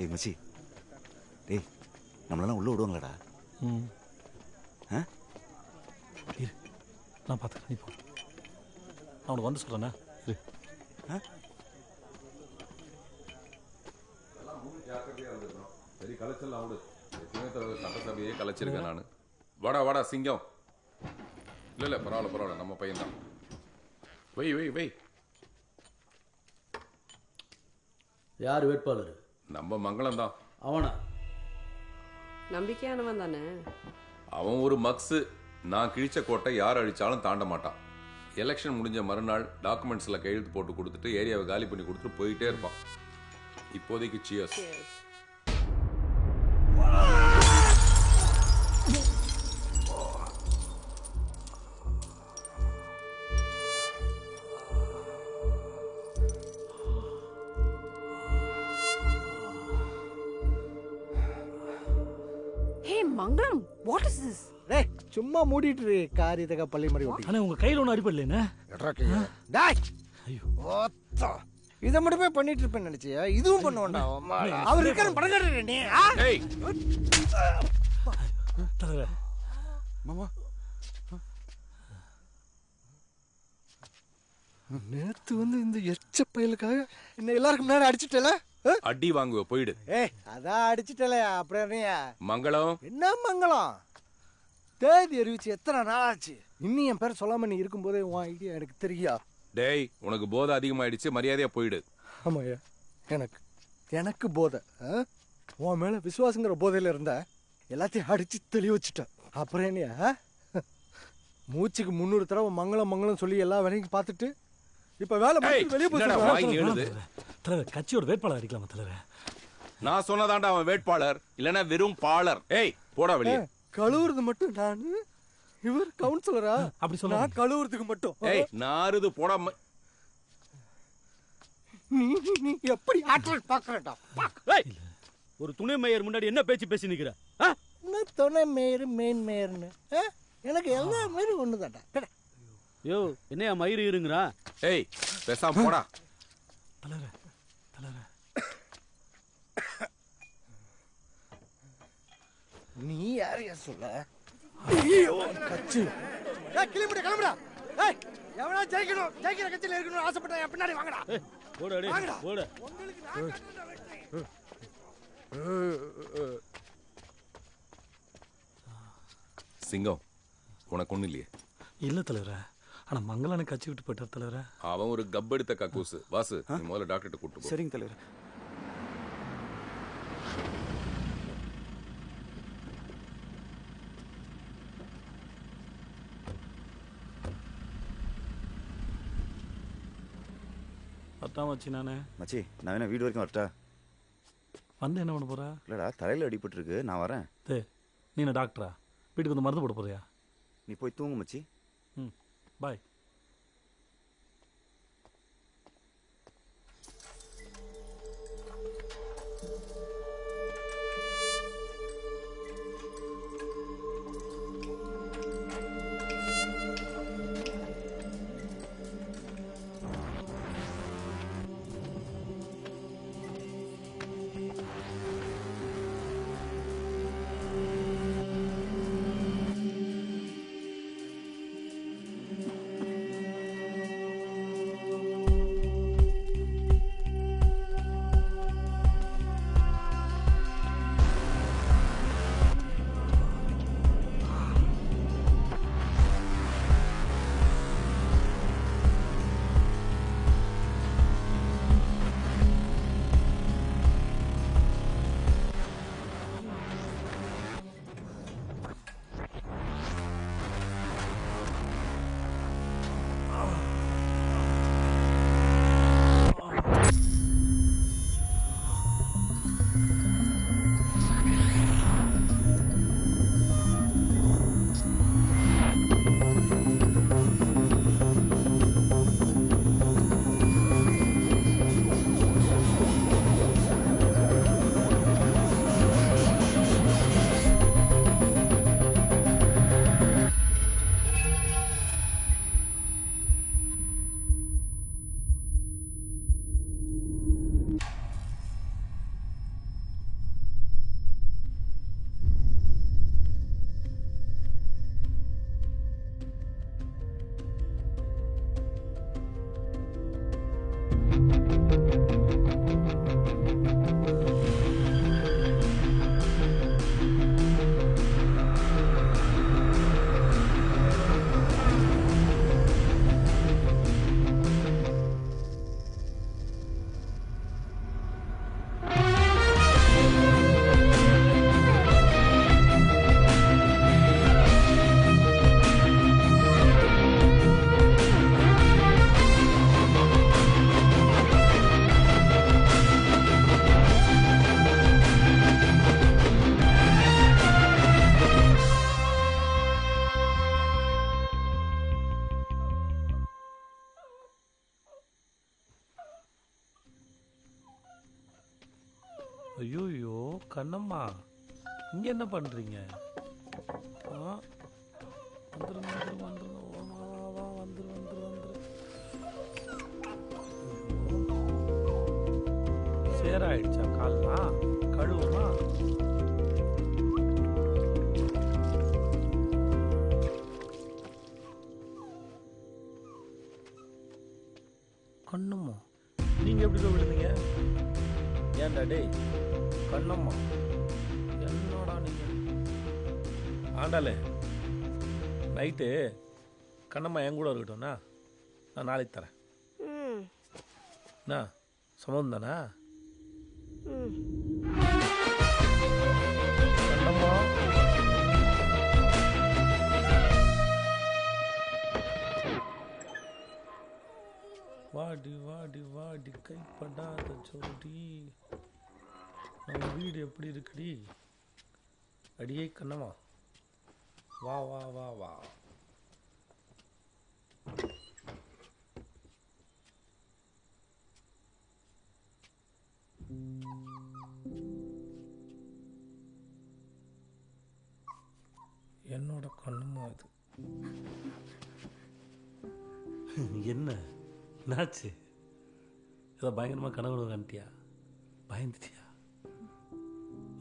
டேய் மச்சி, டேய் நம்மளெல்லாம் உள்ள விடுவாங்களாடா? இரு, நான் பார்த்துக்கிறேன். நீ போ, நான் உனக்கு வந்து சொல்கிறேண்ணா. இரு. சரி கலைச்சல் அவடு சட்டசபையே கலைச்சிருக்கேன் நான். வாடா வாடா சிங்கம். இல்லை பரவாயில்ல நம்ம பையன்தான். வை. யார் வேட்பாளர்? நம்ம மங்களம் தான். அவனா? நம்பிக்கையானவன் தானே. அவன் ஒரு மக்ஸு. நான் கிழிச்ச கோட்டை யார் அழிச்சாலும் தாண்ட மாட்டான். எலெக்ஷன் முடிஞ்ச மறுநாள் டாக்குமெண்ட்ஸில் கையெழுத்து போட்டு கொடுத்துட்டு ஏரியாவை காலி பண்ணி கொடுத்துட்டு போயிட்டே இருப்பான். இப்போதைக்கு cheers. Mangalam, what is this? டேய் சும்மா மூடிட்டு காரியத்தக பள்ளி மாதிரி ஓட்டி. அண்ணே உங்க கையில ஒன்றும் அடிப்படலைண்ணே. டேய் ஐயோ ஓத்தா, இதை மட்டுமே பண்ணிட்டு இருப்பேன்னு நினைச்சியா? இதுவும் பண்ணுவான்டா அவர் இருக்காரு படக்காரு நீ. ஏய் தலைவரே, மாமா நேத்து வந்து இந்த எச்ச பயலுக்காக என்ன எல்லாருக்கும் முன்னாடி அடிச்சுட்டல. அடி வாங்குவ போயிடு. ஏய் அதான் அடிச்சுட்டல. அப்புறம் மங்களம் என்ன மங்களம்? தேதி அறிவிச்சு எத்தனை நாள் ஆச்சு? இன்னும் என் பேர் சொல்லாம நீ இருக்கும்போதே உன் ஐடியா எனக்கு தெரியா? டேய் உனக்கு போதை அதிகமாயிடுச்சு, மரியாதையா போயிடு. ஆமாய்யா, எனக்கு போதை. உன் மேல விசுவாசங்கிற போதையில இருந்த எல்லாத்தையும் அடிச்சு தெளிவு வச்சுட்டேன். அப்புறம் என்னையா மூச்சுக்கு 300 தடவை மங்களம் சொல்லி எல்லா வேலையும் பார்த்துட்டு இப்ப வேலை வெளியே போய் தலைவர் கட்சியோட வேட்பாளர் அடிக்கலாமா தலைவர்? நான் சொன்னதாண்டா அவன் வேட்பாளர், இல்லன்னா வெறும் பாலர். ஏய் போடா வெளியே. கழுவுறது மட்டும் நானு, இவர் கவுன்சிலரா? அப்படி சொல்ல நான் கழுவுறதுக்கு மட்டும். ஏய் நாருது போடா. நீ எப்படி ஆற்றல் பாக்குறடா? ஒரு துணை மேயர் முன்னாடி என்ன பேச்சு பேசி நிக்கிற? துணை மேயர் மெயின் மேயர்னு எனக்கு எல்லா மேயரும் ஒண்ணுதான்டா. யோ என்னையா மயிறு இருங்கறா? ஏய் பேசாம போடா. தலைவரே நீ யாரையா சொல்ல? ஐயோ கட்சி. ஏய் கிளம்புடா. ஏய் எவனா ஜெயிக்கிற கட்சியில இருக்கணும் ஆசைப்பட்டா என் பின்னாடி வாங்கடா. போடா டேய் போடா. உங்களுக்கு நான் காட்டுறேன் வெற்றி. சிங்கம் உனக்கு ஒண்ணு இல்லையே? இல்ல தலைவரே, ஆனா மங்களனை கட்சி விட்டு போயிட்டார் தலைவரே. அவன் ஒரு கப்பெடுத்த கக்கூசு. வாசு நீ முதல்ல டாக்டர்கிட்ட கூட்டு போ. சரிங்க தலைவர். அதான் மச்சி நானே. மச்சி நான் வேணா வீடு வரைக்கும் வரட்டா? வந்து என்ன பண்ண போறா? இல்லடா தலையில அடிபட்டு இருக்கு, நான் வரேன். நீ என்ன டாக்டரா? வீட்டுக்கு வந்து மருந்து போட போறியா? நீ போய் தூங்கு மச்சி. பாய். ஐயோயோ கண்ணம்மா இங்கே என்ன பண்ணுறீங்க? வந்துரு வந்துரு வந்துரு வா வா வந்துரு வந்துரு வந்துரு. சேராயிடுச்சா கால்லாம் கழுவுமா? கண்ணம்மா நீங்கள் எப்படி விழுந்தீங்க? ஏன்டா டேய் கண்ணம்மா என்னடா நீங்கள் ஆண்டாலே நைட்டு கண்ணம்மா என் கூட இருக்கட்டும்ண்ணா, நான் நாளைக்கு தரேன். அண்ணா சம்மந்தம் தானே? கண்ணம்மா வாடி வாடி வாடி கைப்படாத ஜோடி, நம்ம வீடு எப்படி இருக்குடி? அடியே கண்ணம்மா வா வா வா வா. என்னோட கண்ணம்மா இது. என்ன என்னாச்சு? ஏதோ பயங்கரமாக கனவு கண்டியா? பயந்துட்டியா?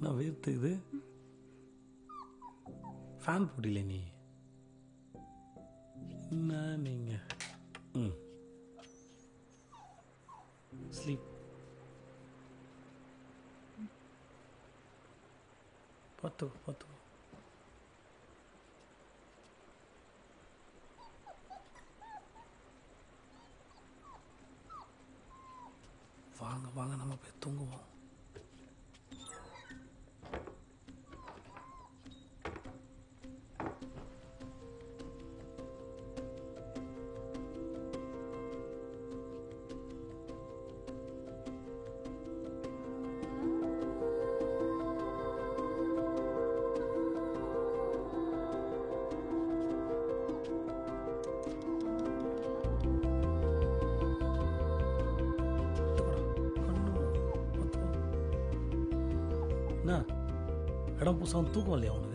நான் வேர்த்துக்குது. ஃபேன் போட்டில நீ என்ன நீங்க? ஸ்லீப் பார்த்துக்கோ பார்த்துக்கோ. வாங்க வாங்க நம்ம போய் தூங்குவோம். என்ன இடம் புதுசாக தூக்கம் இல்லையா உனக்கு?